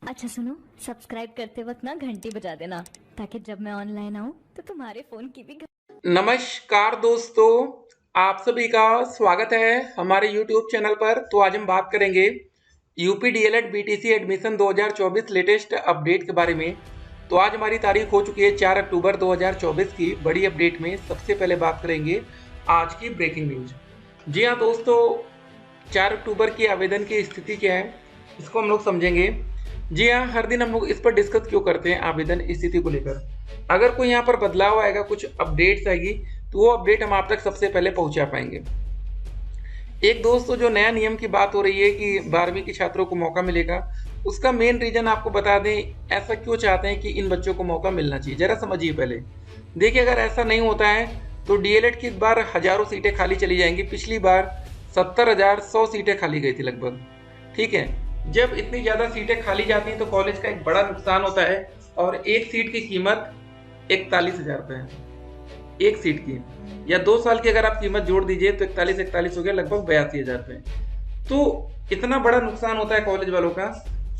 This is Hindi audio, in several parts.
अच्छा सुनो, सब्सक्राइब करते वक्त ना घंटी बजा देना ताकि जब मैं ऑनलाइन आऊँ तो तुम्हारे फोन की भी नमस्कार दोस्तों, आप सभी का स्वागत है हमारे YouTube चैनल पर। तो आज हम बात करेंगे UP DElEd BTC admission 2024 latest update के बारे में। तो आज हमारी तारीख हो चुकी है 4 अक्टूबर 2024 की। बड़ी अपडेट में सबसे पहले बात करेंगे आज की ब्रेकिंग न्यूज। जी हाँ दोस्तों, 4 अक्टूबर की आवेदन की स्थिति क्या है इसको हम लोग समझेंगे। जी हाँ, हर दिन हम लोग इस पर डिस्कस क्यों करते हैं आवेदन स्थिति को लेकर। अगर कोई यहाँ पर बदलाव आएगा, कुछ अपडेट्स आएगी, तो वो अपडेट हम आप तक सबसे पहले पहुंचा पाएंगे। एक दोस्तों, जो नया नियम की बात हो रही है कि 12वीं के छात्रों को मौका मिलेगा, उसका मेन रीजन आपको बता दें ऐसा क्यों चाहते हैं कि इन बच्चों को मौका मिलना चाहिए। जरा समझिए पहले। देखिए, अगर ऐसा नहीं होता है तो डीएलएड की इस बार हजारों सीटें खाली चली जाएंगी। पिछली बार 70,100 सीटें खाली गई थी लगभग। ठीक है, जब इतनी ज़्यादा सीटें खाली जाती हैं तो कॉलेज का एक बड़ा नुकसान होता है, और एक सीट की कीमत 41,000 रुपये है। एक सीट की, या 2 साल की अगर आप कीमत जोड़ दीजिए तो 41 हो गया, लगभग 82,000 रुपये। तो इतना बड़ा नुकसान होता है कॉलेज वालों का।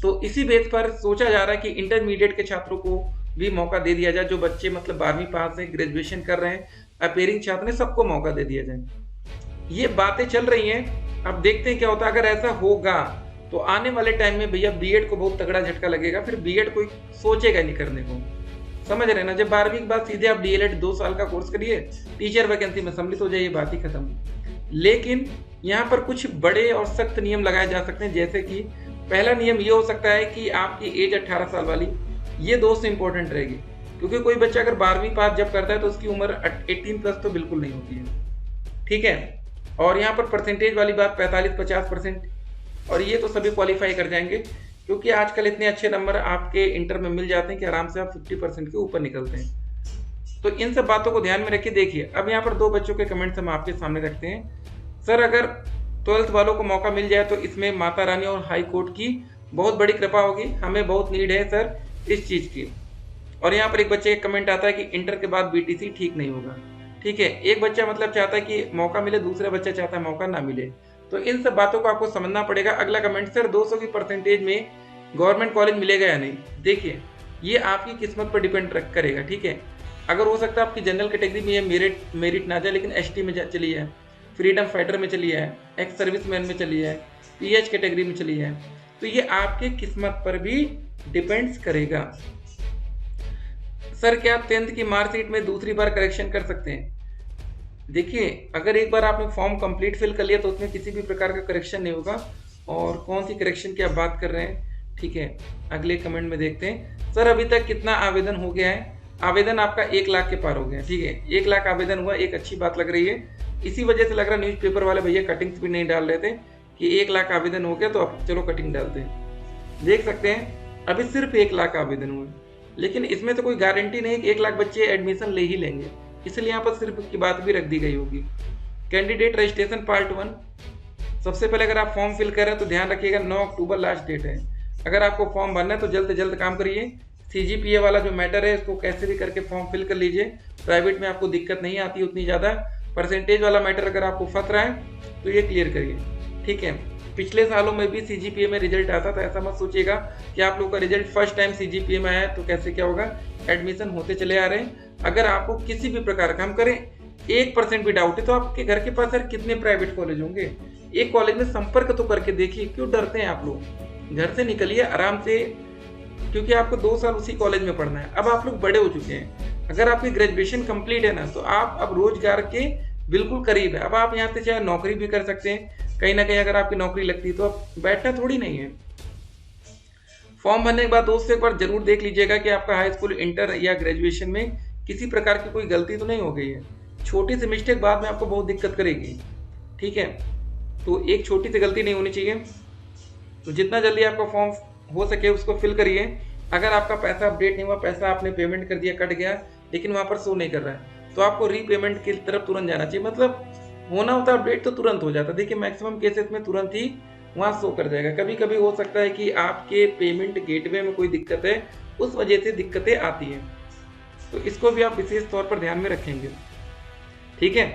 तो इसी बेस पर सोचा जा रहा है कि इंटरमीडिएट के छात्रों को भी मौका दे दिया जाए। जो बच्चे मतलब 12वीं पास है, ग्रेजुएशन कर रहे हैं, अपेयरिंग छात्र हैं, सबको मौका दे दिया जाए। ये बातें चल रही हैं, अब देखते हैं क्या होता है। अगर ऐसा होगा तो आने वाले टाइम में भैया बीएड को बहुत तगड़ा झटका लगेगा। फिर बीएड कोई सोचेगा नहीं करने को, समझ रहे ना। जब 12वीं के बाद सीधे आप डीएलएड 2 साल का कोर्स करिए, टीचर वैकेंसी में सम्मिलित हो जाइए, बात ही खत्म। लेकिन यहाँ पर कुछ बड़े और सख्त नियम लगाए जा सकते हैं। जैसे कि पहला नियम ये हो सकता है कि आपकी एज 18 साल वाली, ये दोस्त इंपॉर्टेंट रहेगी। क्योंकि कोई बच्चा अगर 12वीं पास जब करता है तो उसकी उम्र 18 प्लस तो बिल्कुल नहीं होती है। ठीक है, और यहाँ पर परसेंटेज वाली बात 45-50%, और ये तो सभी क्वालिफाई कर जाएंगे। क्योंकि आजकल इतने अच्छे नंबर आपके इंटर में मिल जाते हैं कि आराम से आप 50% के ऊपर निकलते हैं। तो इन सब बातों को ध्यान में रखिए। देखिए, अब यहाँ पर 2 बच्चों के कमेंट्स हम आपके सामने रखते हैं। सर, अगर 12th वालों को मौका मिल जाए तो इसमें माता रानी और हाई कोर्ट की बहुत बड़ी कृपा होगी। हमें बहुत नीड है सर इस चीज़ की। और यहाँ पर एक बच्चे का कमेंट आता है कि इंटर के बाद बीटीसी ठीक नहीं होगा। ठीक है, एक बच्चा मतलब चाहता है कि मौका मिले, दूसरा बच्चा चाहता है मौका ना मिले। तो इन सब बातों को आपको समझना पड़ेगा। अगला कमेंट, सर 200 की परसेंटेज में गवर्नमेंट कॉलेज मिलेगा या नहीं। देखिए, ये आपकी किस्मत पर डिपेंड करेगा। ठीक है, अगर हो सकता है आपकी जनरल कैटेगरी में ये मेरिट ना जाए, लेकिन एसटी में चली है, फ्रीडम फाइटर में चली है, एक्स सर्विसमैन में चली है, पीएच कैटेगरी में चली है, तो ये आपके किस्मत पर भी डिपेंड्स करेगा। सर, क्या आप 10th की मार्कशीट में दूसरी बार करेक्शन कर सकते हैं? देखिए, अगर एक बार आपने फॉर्म कंप्लीट फिल कर लिया तो उसमें किसी भी प्रकार का करेक्शन नहीं होगा। और कौन सी करेक्शन की आप बात कर रहे हैं? ठीक है, अगले कमेंट में देखते हैं। सर, अभी तक कितना आवेदन हो गया है? आवेदन आपका 1 लाख के पार हो गया। ठीक है, 1 लाख आवेदन हुआ, एक अच्छी बात लग रही है। इसी वजह से लग रहा न्यूज़पेपर वाले भैया कटिंग्स भी नहीं डाल रहे थे कि 1 लाख आवेदन हो गया तो अब चलो कटिंग डालते हैं। देख सकते हैं अभी सिर्फ 1 लाख आवेदन हुए, लेकिन इसमें तो कोई गारंटी नहीं कि 1 लाख बच्चे एडमिशन ले ही लेंगे। इसलिए यहाँ पर सिर्फ की बात भी रख दी गई होगी। कैंडिडेट रजिस्ट्रेशन पार्ट 1, सबसे पहले अगर आप फॉर्म फिल कर रहे हैं तो ध्यान रखिएगा 9 अक्टूबर लास्ट डेट है। अगर आपको फॉर्म भरना है तो जल्द से जल्द काम करिए। सीजीपीए वाला जो मैटर है इसको कैसे भी करके फॉर्म फिल कर लीजिए। प्राइवेट में आपको दिक्कत नहीं आती उतनी ज़्यादा। परसेंटेज वाला मैटर अगर आपको फंस रहा है तो ये क्लियर करिए। ठीक है, पिछले सालों में भी सीजीपीए में रिजल्ट आता था। ऐसा मत सोचिएगा कि आप लोग का रिजल्ट फर्स्ट टाइम सीजीपीए में आया तो कैसे क्या होगा। एडमिशन होते चले आ रहे हैं। अगर आपको किसी भी प्रकार का, हम करें 1% भी डाउट है तो आपके घर के पास यार कितने प्राइवेट कॉलेज होंगे, एक कॉलेज में संपर्क तो करके देखिए। क्यों डरते हैं आप लोग? घर से निकलिए आराम से, क्योंकि आपको 2 साल उसी कॉलेज में पढ़ना है। अब आप लोग बड़े हो चुके हैं। अगर आपकी ग्रेजुएशन कंप्लीट है ना तो आप अब रोजगार के बिल्कुल करीब है। अब आप यहाँ से चाहे नौकरी भी कर सकते हैं कहीं ना कहीं। अगर आपकी नौकरी लगती है तो अब बैठना थोड़ी नहीं है। फॉर्म भरने के बाद दोस्तों एक बार जरूर देख लीजिएगा कि आपका हाई स्कूल, इंटर या ग्रेजुएशन में किसी प्रकार की कोई गलती तो नहीं हो गई है। छोटी सी मिस्टेक बाद में आपको बहुत दिक्कत करेगी। ठीक है, तो एक छोटी सी गलती नहीं होनी चाहिए। तो जितना जल्दी आपका फॉर्म हो सके उसको फिल करिए। अगर आपका पैसा अपडेट नहीं हुआ, पैसा आपने पेमेंट कर दिया, कट गया, लेकिन वहाँ पर शो नहीं कर रहा है, तो आपको रीपेमेंट की तरफ तुरंत जाना चाहिए। मतलब होना होता अपडेट तो तुरंत हो जाता। देखिए, मैक्सिमम केसेस में तुरंत ही वहाँ शो कर जाएगा। कभी कभी हो सकता है कि आपके पेमेंट गेटवे में कोई दिक्कत है, उस वजह से दिक्कतें आती हैं। तो इसको भी आप विशेष तौर पर ध्यान में रखेंगे। ठीक है,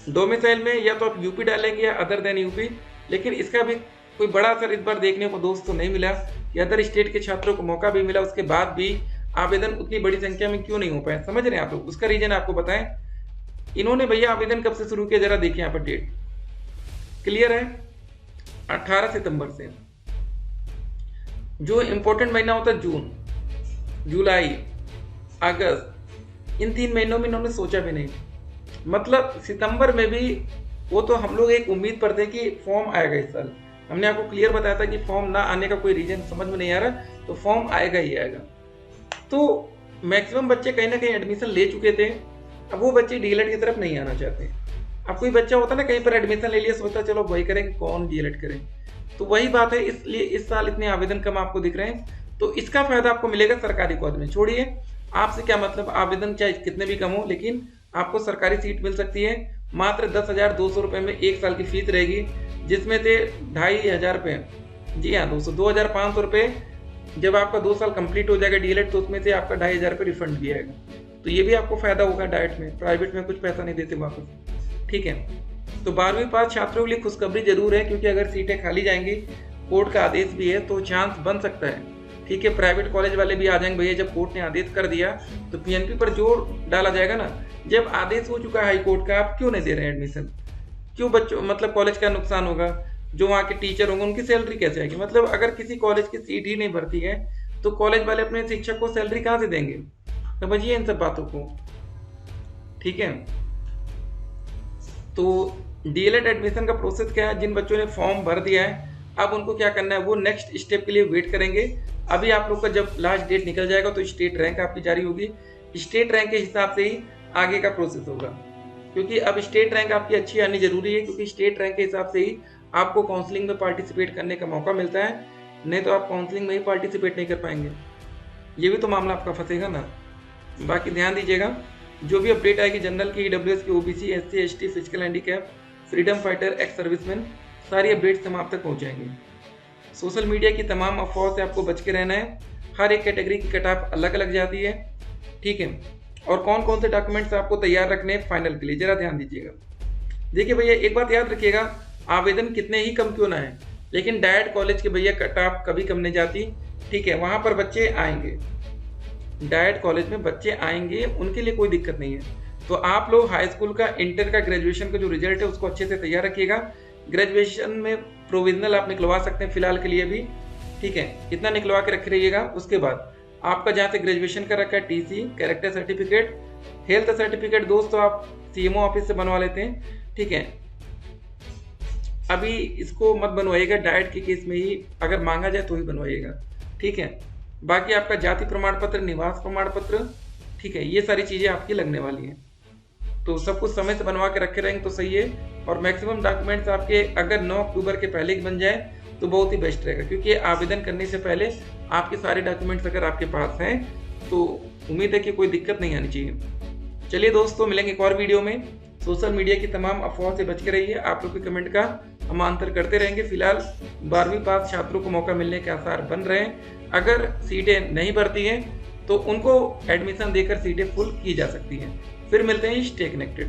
डोमिसाइल में या तो आप यूपी डालेंगे या अदर देन यूपी, लेकिन इसका भी कोई बड़ा असर इस बार देखने को दोस्तों नहीं मिला कि अदर स्टेट के छात्रों को मौका भी मिला, उसके बाद भी आवेदन उतनी बड़ी संख्या में क्यों नहीं हो पाए, समझ रहे हैं आप लोग। उसका रीजन आपको बताएं। इन्होंने भैया आवेदन कब से शुरू किया, जरा देखिए यहाँ पर डेट क्लियर है, 18 सितंबर से। जो इंपॉर्टेंट महीना होता है जून, जुलाई, अगस्त, इन 3 महीनों में इन्होंने सोचा भी नहीं। मतलब सितंबर में भी वो तो हम लोग एक उम्मीद पर थे कि फॉर्म आएगा इस साल। हमने आपको क्लियर बताया था कि फॉर्म ना आने का कोई रीजन समझ में नहीं आ रहा, तो फॉर्म आएगा ही आएगा। तो मैक्सिमम बच्चे कहीं ना कहीं एडमिशन ले चुके थे, अब वो बच्चे डीएलएड की तरफ नहीं आना चाहते। अब कोई बच्चा होता ना कहीं पर एडमिशन ले लिया, सोचता चलो वही करेंगे, कौन डीएलएड करें। तो वही बात है, इसलिए इस साल इतने आवेदन कम आपको दिख रहे हैं। तो इसका फायदा आपको मिलेगा सरकारी कॉलेज में। छोड़िए आपसे क्या मतलब, आवेदन चाहे कितने भी कम हो, लेकिन आपको सरकारी सीट मिल सकती है। मात्र 10,200 रुपये में 1 साल की फीस रहेगी, जिसमें से 2,500 रुपये, जी हाँ दोस्तों, 2,500 रुपये जब आपका 2 साल कंप्लीट हो जाएगा डीएलएड, तो उसमें से आपका 2,500 रुपये रिफंड भी आएगा। तो ये भी आपको फायदा होगा डायरेक्ट में, प्राइवेट में कुछ पैसा नहीं देते वापस, ठीक है। तो 12वीं पास छात्रों के लिए खुशखबरी जरूर है, क्योंकि अगर सीटें खाली जाएंगी, कोर्ट का आदेश भी है, तो चांस बन सकता है, ठीक है। प्राइवेट कॉलेज वाले भी आ जाएंगे भैया, जब कोर्ट ने आदेश कर दिया तो पीएनपी पर जोर डाला जाएगा ना। जब आदेश हो चुका है हाई कोर्ट का, आप क्यों नहीं दे रहे हैं एडमिशन, क्यों बच्चों, मतलब कॉलेज का नुकसान होगा, जो वहाँ के टीचर होंगे उनकी सैलरी कैसे आएगी। मतलब अगर किसी कॉलेज की सीट ही नहीं भरती है, तो कॉलेज वाले अपने शिक्षक को सैलरी कहाँ से देंगे, समझिए इन सब बातों को, ठीक है। तो डीएलएड एडमिशन का प्रोसेस क्या है, जिन बच्चों ने फॉर्म भर दिया है, अब उनको क्या करना है, वो नेक्स्ट स्टेप के लिए वेट करेंगे। अभी आप लोग का जब लास्ट डेट निकल जाएगा तो स्टेट रैंक आपकी जारी होगी, स्टेट रैंक के हिसाब से ही आगे का प्रोसेस होगा, क्योंकि अब स्टेट रैंक आपकी अच्छी आनी जरूरी है, क्योंकि स्टेट रैंक के हिसाब से ही आपको काउंसलिंग में पार्टिसिपेट करने का मौका मिलता है, नहीं तो आप काउंसलिंग में ही पार्टिसिपेट नहीं कर पाएंगे। ये भी तो मामला आपका फंसेगा ना। बाकी ध्यान दीजिएगा, जो भी अपडेट आएगी जनरल की, ईडब्ल्यूएस की, OBC, SC, ST, physical handicap, freedom fighter, ex serviceman, सारी अपडेट्स हम आप तक पहुंचाएंगे। सोशल मीडिया की तमाम अफवाह से आपको बच के रहना है। हर एक कैटेगरी की कट ऑफ अलग अलग जाती है, ठीक है। और कौन कौन से डॉक्यूमेंट्स आपको तैयार रखने हैं फाइनल के लिए, जरा ध्यान दीजिएगा। देखिए भैया, एक बात याद रखिएगा, आवेदन कितने ही कम क्यों ना है, लेकिन डायट कॉलेज के भैया कट ऑफ कभी कम नहीं जाती, ठीक है। वहां पर बच्चे आएंगे, डायट कॉलेज में बच्चे आएंगे, उनके लिए कोई दिक्कत नहीं है। तो आप लोग हाई स्कूल का, इंटर का, ग्रेजुएशन का जो रिजल्ट है उसको अच्छे से तैयार रखिएगा। ग्रेजुएशन में प्रोविजनल आप निकलवा सकते हैं फिलहाल के लिए भी, ठीक है, इतना निकलवा के रखे रहिएगा। उसके बाद आपका जहाँ से ग्रेजुएशन का रखा है, TC, character certificate, health certificate दोस्तों आप सीएमओ ऑफिस से बनवा लेते हैं, ठीक है। अभी इसको मत बनवाइएगा, डाइट के केस में ही अगर मांगा जाए तो ही बनवाइएगा, ठीक है। बाकी आपका जाति प्रमाण पत्र, निवास प्रमाण पत्र, ठीक है, ये सारी चीज़ें आपकी लगने वाली हैं। तो सब कुछ समय से बनवा के रखे रहेंगे तो सही है। और मैक्सिमम डॉक्यूमेंट्स आपके अगर 9 अक्टूबर के पहले बन जाए तो बहुत ही बेस्ट रहेगा, क्योंकि आवेदन करने से पहले आपके सारे डॉक्यूमेंट्स अगर आपके पास हैं तो उम्मीद है कि कोई दिक्कत नहीं आनी चाहिए। चलिए दोस्तों, मिलेंगे एक और वीडियो में। सोशल मीडिया की तमाम अफवाह से बच के रहिए। आप लोग के कमेंट का हम आंसर करते रहेंगे। फिलहाल 12वीं पास छात्रों को मौका मिलने के आसार बन रहे हैं। अगर सीटें नहीं भरती हैं तो उनको एडमिशन देकर सीटें फुल की जा सकती हैं। फिर मिलते हैं, स्टे कनेक्टेड।